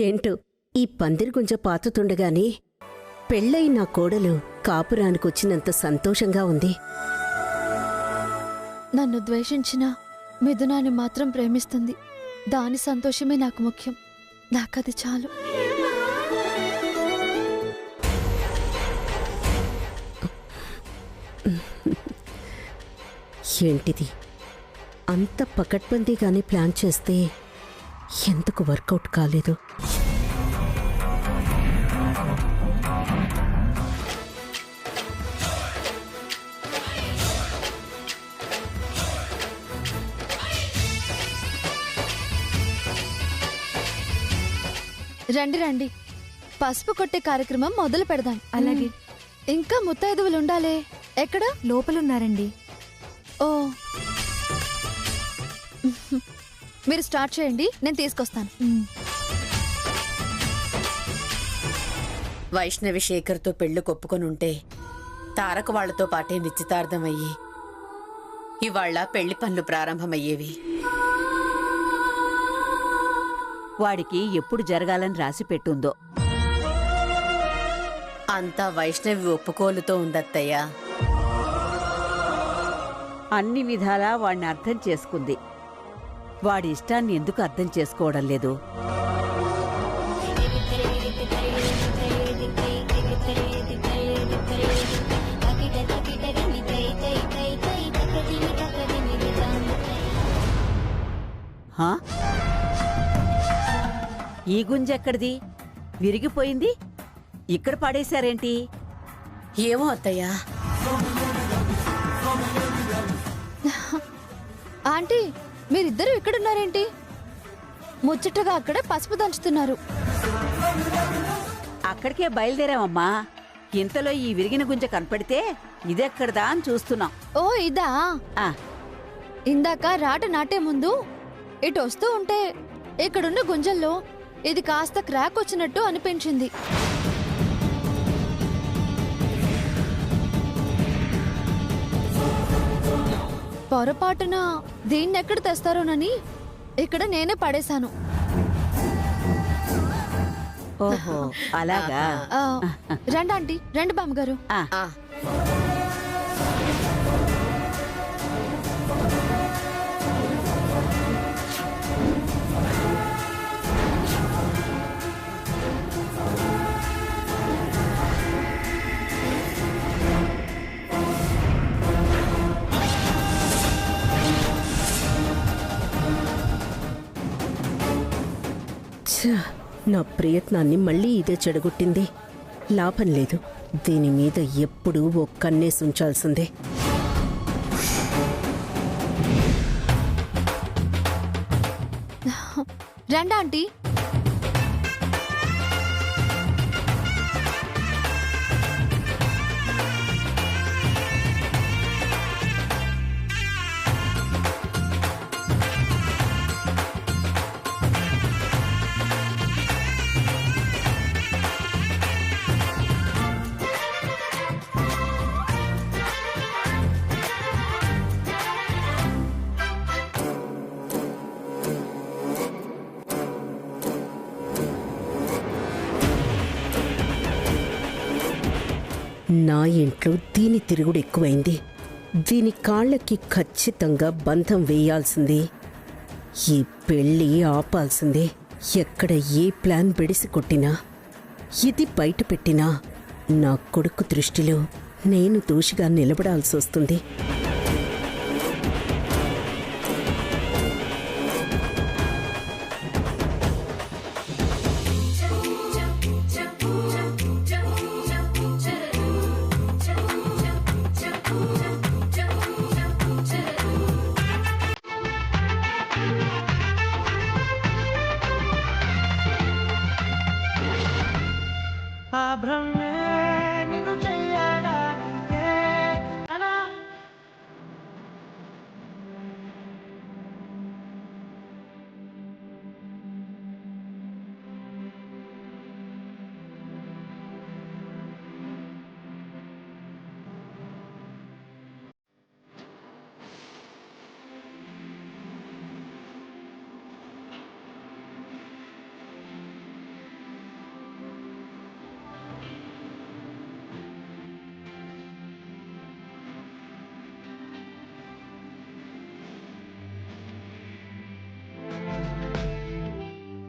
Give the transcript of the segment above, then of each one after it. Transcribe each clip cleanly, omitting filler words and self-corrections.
ఏంటో ఈ పందిరిగుంజ పాతుతుండగానే పెళ్ళై నా కోడలు కాపురానికొచ్చినంత సంతోషంగా ఉంది. నన్ను ద్వేషించిన మిథునాన్ని మాత్రం ప్రేమిస్తుంది. దాని సంతోషమే నాకు ముఖ్యం. నాకది చాలు. ఏంటిది అంత పకడ్బందీగానే ప్లాన్ చేస్తే ఎందుకు వర్కౌట్ కాలేదు? రండి రండి, పసుపు కొట్టే కార్యక్రమం మొదలు పెడదాం. అలాగే. ఇంకా ముత్తైదువులు ఉండాలే. ఎక్కడ? లోపలున్నారండి. ఓ, మీరు స్టార్ట్ చేయండి, నేను తీసుకొస్తాను. వైష్ణవి శేఖర్తో పెళ్లి కొప్పుకొనుంటే తారక వాళ్లతో పాటే నిశ్చితార్థమయ్యి ఇవాళ పెళ్లి పనులు ప్రారంభమయ్యేవి. వాడికి ఎప్పుడు జరగాలని రాసి పెట్టుందో. అంతా వైష్ణవి ఒప్పుకోలుతో ఉందత్తయ్యా. అన్ని విధాలా వాణ్ణి అర్థం చేసుకుంది. వాడి ఇష్టాన్ని ఎందుకు అర్థం చేసుకోవడం లేదు? హా? ఈ గుంజెక్కడిది? విరిగిపోయింది. ఇక్కడ పడేశారేంటి? ఏమో అత్తయ్యా. ఆంటీ, మీరిద్దరూ ఇక్కడున్నారేంటి? ముచ్చటగా అక్కడ పసుపు దంచుతున్నారు. అక్కడికే బయలుదేరామమ్మా. ఇంతలో ఈ విరిగిన గుంజ కనపడితే ఇదెక్కడదా అని చూస్తున్నాం. ఓ ఇదా? ఆ, ఇందాక రాట నాటే ముందు ఇటు వస్తూ ఉంటే ఇక్కడున్న గుంజల్లో ఇది కాస్త క్రాక్ వచ్చినట్టు అనిపించింది. పొరపాటున దీన్నెక్కడ తెస్తారోనని ఇక్కడ నేనే పడేశాను. ఓహో అలాగా. రండి ఆంటీ, రండి బామ్మగారు. ఆ, నా ప్రయత్నాన్ని మళ్ళీ ఇదే చెడగొట్టింది. లాభం లేదు. దీని మీద ఎప్పుడూ ఓ కన్నేసి ఉంచాల్సిందే. రండి ఆంటీ. నా ఇంట్లో దీని తిరుగుడు ఎక్కువైంది. దీని కాళ్ళకి ఖచ్చితంగా బంధం వేయాల్సింది. ఈ పెళ్ళి ఆపాల్సిందే. ఎక్కడ ఏ ప్లాన్ బెడిసి కొట్టినా, ఇది బయట పెట్టినా నా కొడుకు దృష్టిలో నేను దోషిగా నిలబడాల్సొస్తుంది.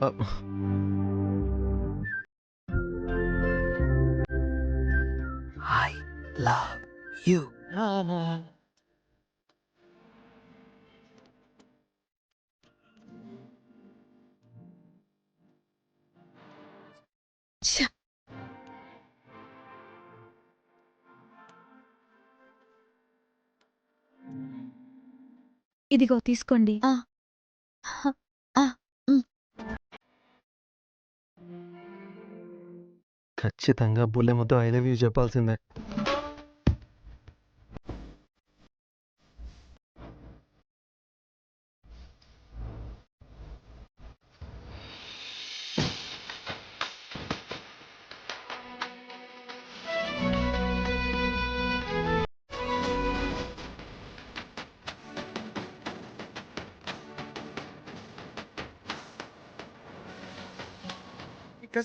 I love you. ఇదిగో తీసుకోండి. ఖచ్చితంగా బుల్లెమ్మతో ఐ లవ్ యూ చెప్పాల్సిందే.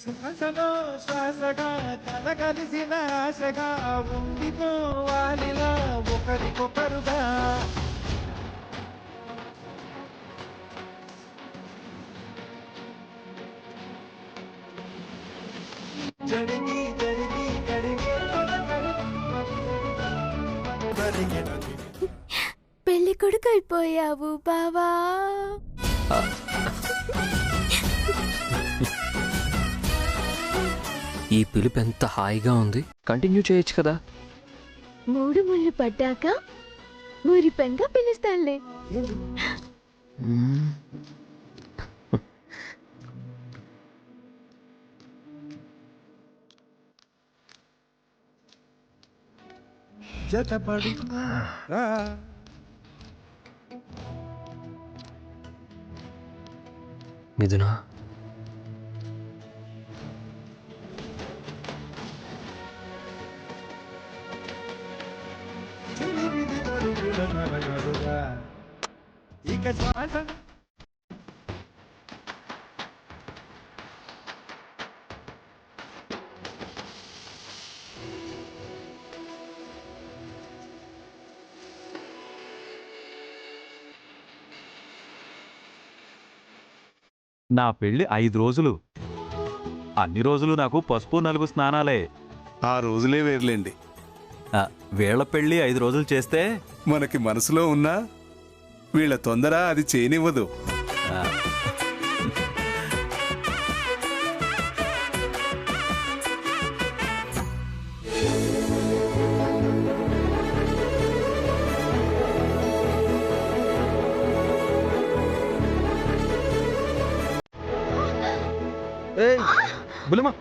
శ్వాసలో శ్వాసగా తల కలిసిన ఆశగా ఉండిపోవాలిలా ఒకరికొకరుగా. జరిగి జరిగి జరిగి పెళ్లి కొడుకు అయిపోయావు బావా. ఈ పిలుపు ఎంత హాయిగా ఉంది. కంటిన్యూ చేయొచ్చు కదా. 3 ముళ్ళు పడ్డాక ఊరి పెంగా పిలుస్తానులే. జతపడు రా. మిథున, ఇక శ్వాస నా పెళ్లి 5 రోజులు. అన్ని రోజులు నాకు పసుపు నలుగు స్నానాలే. ఆ రోజులే వేర్లేండి. వీళ్ల పెళ్లి 5 రోజులు చేస్తే మనకి మనసులో ఉన్నా వీళ్ళ తొందర అది చేయనివ్వదు. బుల్లెమ్మ,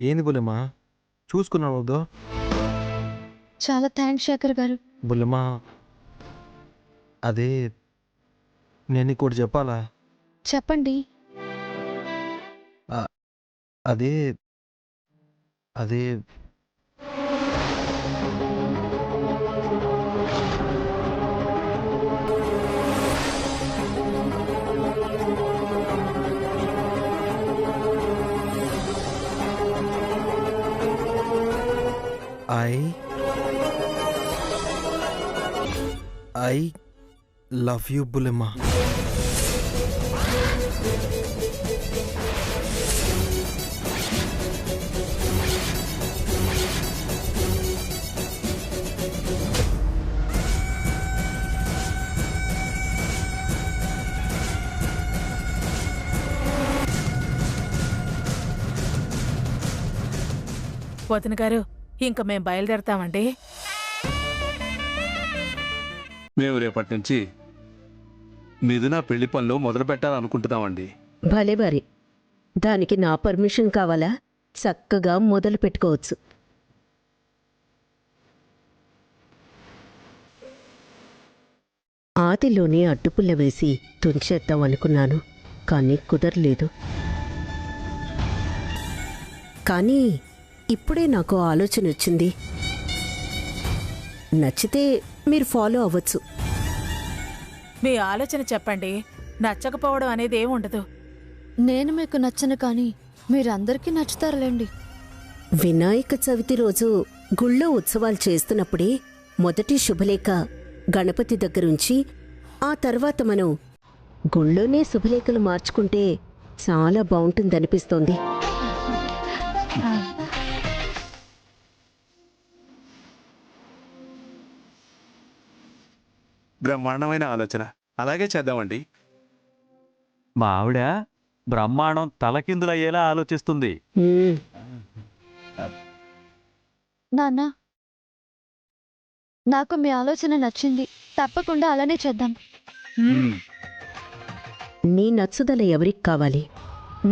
ఏంది బుల్లెమ్మ చూసుకున్నావు వద్దు? చాలా థ్యాంక్స్ శేఖర్ గారు. బుల్లెమ్మ, అదే నేను నీకు ఒకటి చెప్పాలా? చెప్పండి. అదే అదే I love you, బుల్లెమ్మ. వదిన గారు, ఇంక మేం బయలుదేరతామండి. మేము రేపటి నుంచి మిథున పెళ్లి పనులు మొదలు పెట్టాలనుకుంటున్నామండి. భలే మరి, దానికి నా పర్మిషన్ కావాలా? చక్కగా మొదలు పెట్టుకోవచ్చు. ఆదిలోనే అడ్డుపుల్ల వేసి తుంచేద్దాం అనుకున్నాను, కానీ కుదరలేదు. కానీ ఇప్పుడే నాకు ఆలోచన వచ్చింది. నచ్చితే మీరు ఫాలో అవ్వచ్చు. మీ ఆలోచన చెప్పండి. నచ్చకపోవడం అనేది ఏముండదు. నేను మీకు నచ్చను కానీ మీరందరికీ నచ్చుతారులేండి. వినాయక చవితి రోజు గుళ్ళో ఉత్సవాలు చేస్తున్నప్పుడే మొదటి శుభలేఖ గణపతి దగ్గరుంచి ఆ తర్వాత మనం గుళ్ళోనే శుభలేఖలు మార్చుకుంటే చాలా బాగుంటుందనిపిస్తోంది. బ్రహ్మాండమైన ఆలోచన. అలాగే చేద్దామండి. మా ఆవిడ బ్రహ్మాండం తలకిందులయ్యేలా ఆలోచిస్తుంది. హ్మ్. నాన్న, నాకు మీ ఆలోచన నచ్చింది. తప్పకుండా అలానే చేద్దాం. నీ నచ్చుదల ఎవరికి కావాలి?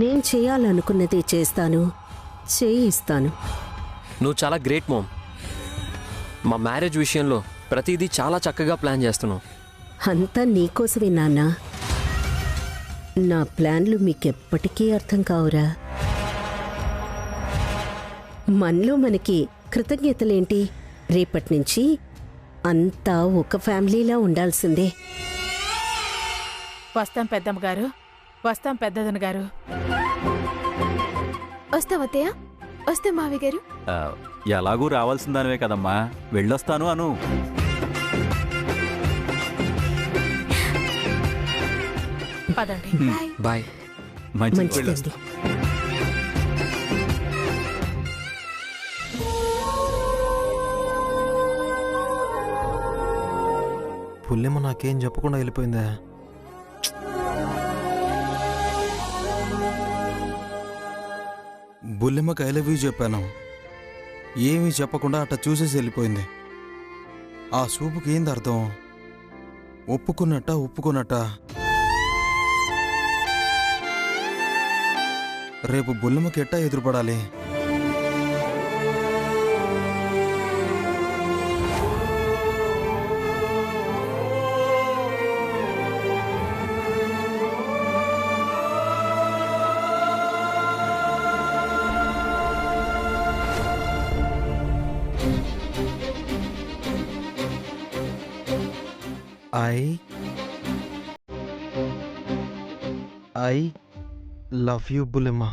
నేను చేయాలనుకున్నదే చేస్తాను, చేయిస్తాను. నువ్వు చాలా గ్రేట్ మామ్. మా మ్యారేజ్ విషయంలో ప్రతిదీ చాలా చక్కగా ప్లాన్ చేస్తున్నావు. అంతా నీకోసమే నాన్న. నా ప్లాన్లు మీకెప్పటికీ అర్థం కావురా. మనలో మనకి కృతజ్ఞతలేంటి? రేపటి నుంచి అంతా ఒక ఫ్యామిలీలా ఉండాల్సిందే. వస్తాం పెద్దమ్మ గారు, వస్తాం పెద్దదన గారు. వస్తావత్తయ్య, వస్తే మావి గారు. ఎలాగూ రావాల్సిందానివే కదమ్మా, వెళ్ళొస్తాను అను. పదండి. బాయ్. మంచిదండి. పుల్లెమ్మ నాకేం చెప్పకుండా వెళ్ళిపోయిందా? బుల్లెమ్మకి ఐ లవ్ యూ చెప్పాను, ఏమీ చెప్పకుండా అట్ట చూసేసి వెళ్ళిపోయింది. ఆ సూపుకి ఏంది అర్థం? ఒప్పుకున్నట్ట. రేపు బుల్లెమ్మకి ఎట్టా ఎదురుపడాలి? I love you Bullemma.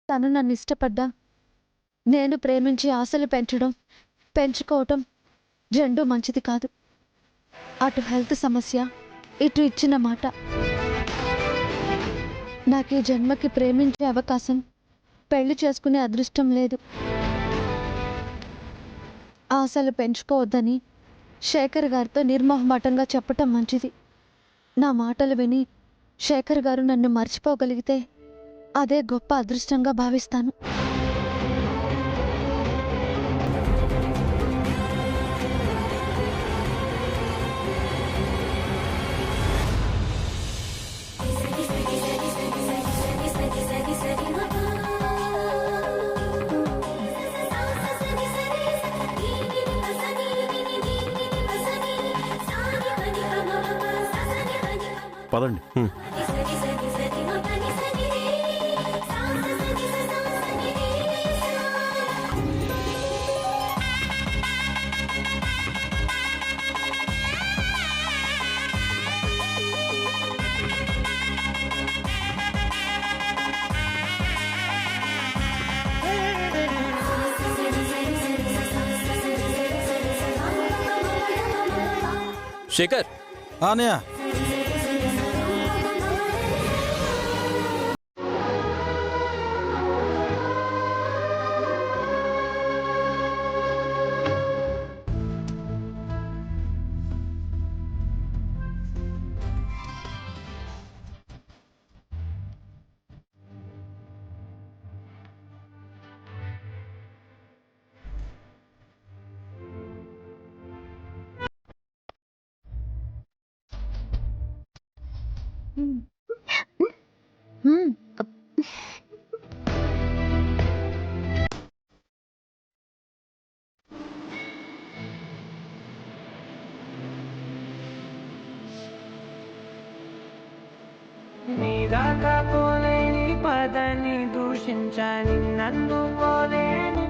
తను నన్ను ఇష్టపడ్డా, నేను ప్రేమించి ఆశలు పెంచుకోవటం రెండూ మంచిది కాదు. అటు హెల్త్ సమస్య, ఇటు ఇచ్చిన మాట. నాకు ఈ జన్మకి ప్రేమించే అవకాశం, పెళ్లి చేసుకునే అదృష్టం లేదు. ఆశలు పెంచుకోవద్దని శేఖర్ గారితో నిర్మోహమాటంగా చెప్పటం మంచిది. నా మాటలు విని శేఖర్ గారు నన్ను మర్చిపోగలిగితే అదే గొప్ప అదృష్టంగా భావిస్తాను. పదండి. శేఖర్, ఆనయా నీదాకా పోలేని పదని దూషించని నన్ను పోలేని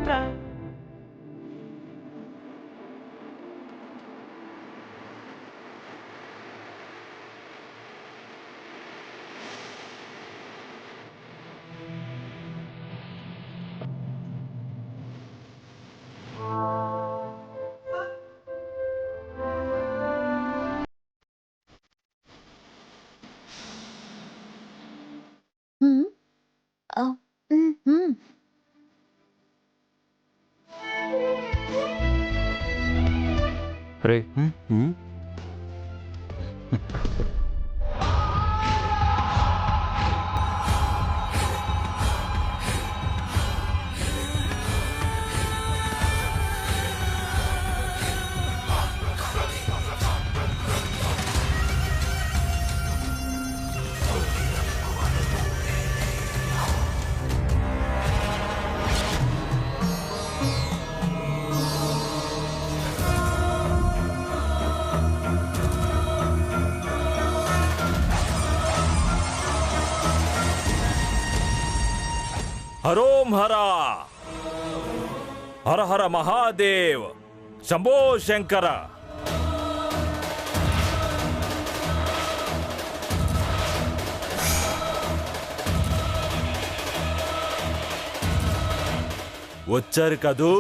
రే హరోం హర హర హర మహాదేవ్ శంభో శంకర. వచ్చారు కదూ?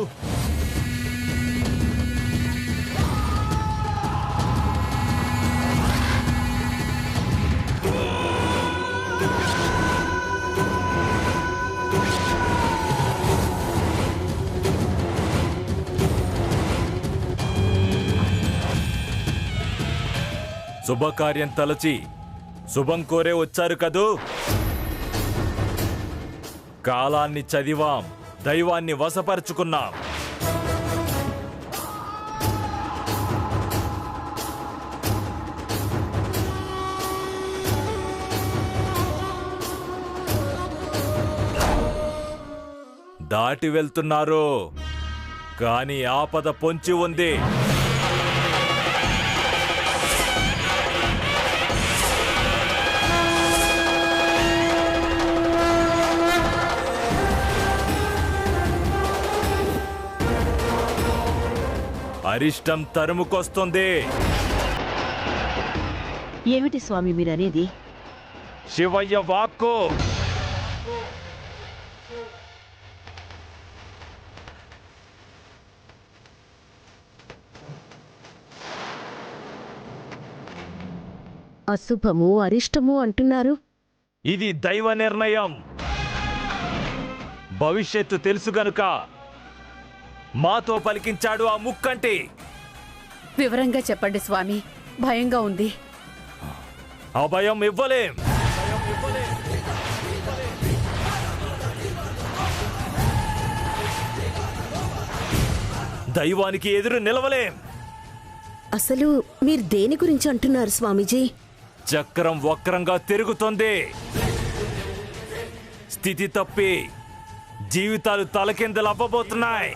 శుభకార్యం తలచి శుభం కోరే వచ్చారు కదూ? కాలాన్ని చదివాం, దైవాన్ని వశపరుచుకున్నాం. దాటి వెళ్తున్నారు, కానీ ఆపద పొంచి ఉంది. అరిష్టం తరుముకొస్తుంది. ఏమిటి స్వామి మీరనేది? శివయ్య వాక్కు. అశుభము అరిష్టము అంటున్నారు. ఇది దైవ నిర్ణయం. భవిష్యత్తు తెలుసు గనుక మాతో పలికించాడు ఆ ముక్కంటి. వివరంగా చెప్పండి స్వామి, భయంగా ఉంది. అభయం ఇవ్వలేం. దైవానికి ఎదురు నిలవలేం. అసలు మీరు దేని గురించి అంటున్నారు స్వామీజీ? చక్రం వక్రంగా తిరుగుతుంది. స్థితి తప్పి జీవితాలు తలకిందలు అవ్వబోతున్నాయి.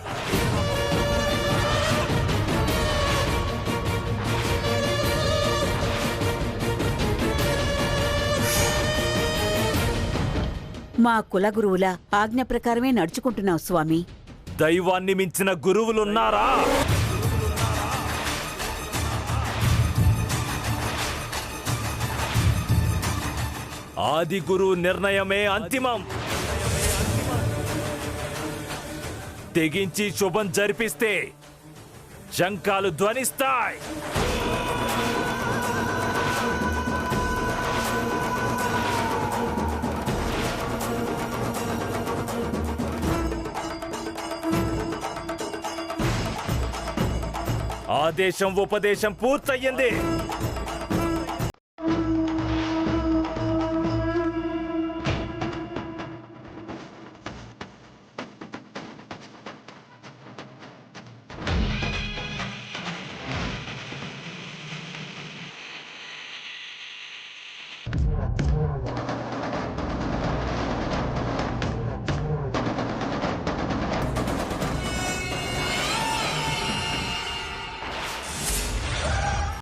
మా కులగురువుల ఆజ్ఞ ప్రకారమే నడుచుకుంటున్నాం స్వామి. దైవాన్ని మించిన గురువులున్నారా? ఆది గురువు నిర్ణయమే అంతిమం. తెగించి శుభం జరిపిస్తే శంఖాలు ధ్వనిస్తాయి. ఆదేశం ఉపదేశం పూర్తయ్యింది.